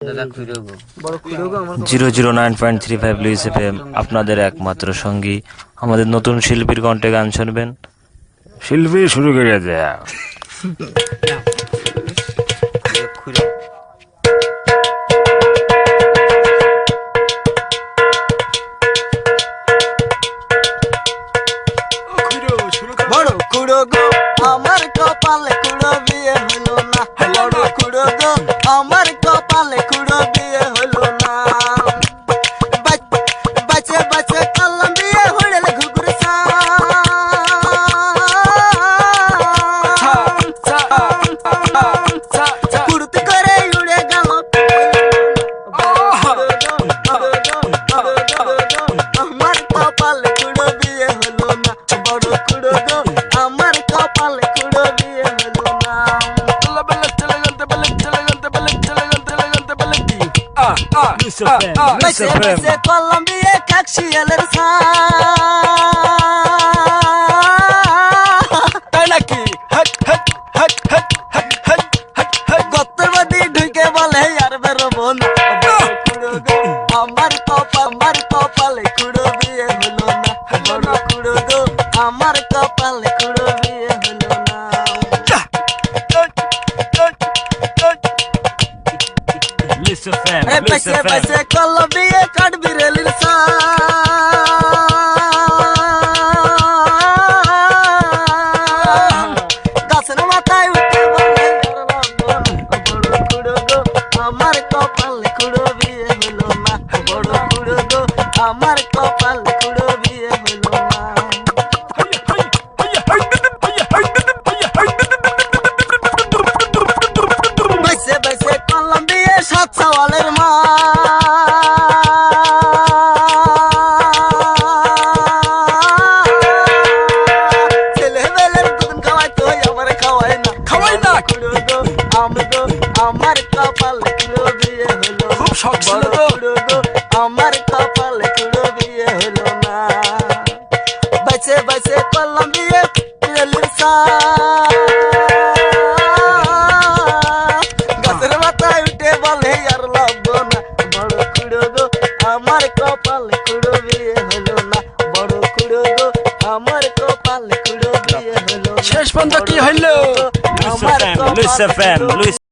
009.35 Luis FM আপনাদের একমাত্র সঙ্গী। আমাদের নতুন শিল্পীর কণ্ঠে গান শুনবেন। শিল্পী শুরু করে দেয়া। বড় কুড়ো গো আমার কপালে কুড়ো বিয়ে হলো না, বড় কুড়ো গো আমার কপালে কুড়ো বিয়ে হলো না। বাচ্চা বাচ্চা কালাম বিয়ে হইলে ঘুঘুর কুড়তে করে উড়ে গেল আমার কপালে কুড়ো বিয়ে হলো না, বড় কুড়ো গো আমার কপালে কুড়ো বিয়ে হলো না। বসে বসে কলম বিয়ে কাকশিয়ালের তাই নাকি গত্তর মধ্যে ঢুকে বলে আর বেরোবো না। আমার কপালে কুড়ো বিয়ে হলো না, বড় কুড়ো গো আমার কপালে কুড়ো বিয়ে হলো না। বসে বসে কলম বিয়ে কাটবি রেলির গাছের মাথায় উঠে বলে বড় কুড়ো গো আমার কপালে কুড়ো বিয়ে হলো না, বড় কুড়ো গো আমার কপালে কুড়ো বিয়ে হলো না। বসে বসে কলম বিয়ে 7 সওয়ালের মা ছেলেবেলার দুধ খাওয়াই তো আমার খাওয়াই না কুড়ো গো আমার কপালে কুড়ো বিয়ে হলো, খুব শখ ছিল তো কুড়ো গো আমার কপালে কুড়ো বিয়ে হলো না। বসে বসে কলম বিয়ে রেলির গাছের মাথায় উঠে বলে আর লাগবো না, বড় কুড়ো গো আমার কপালে কুড়ো বিয়ে হলো না, বড় কুড়ো গো আমার কপালে কুড়ো বিয়ে হলো না। শেষ পর্যন্ত কি হইলো আমার লুইস এফএম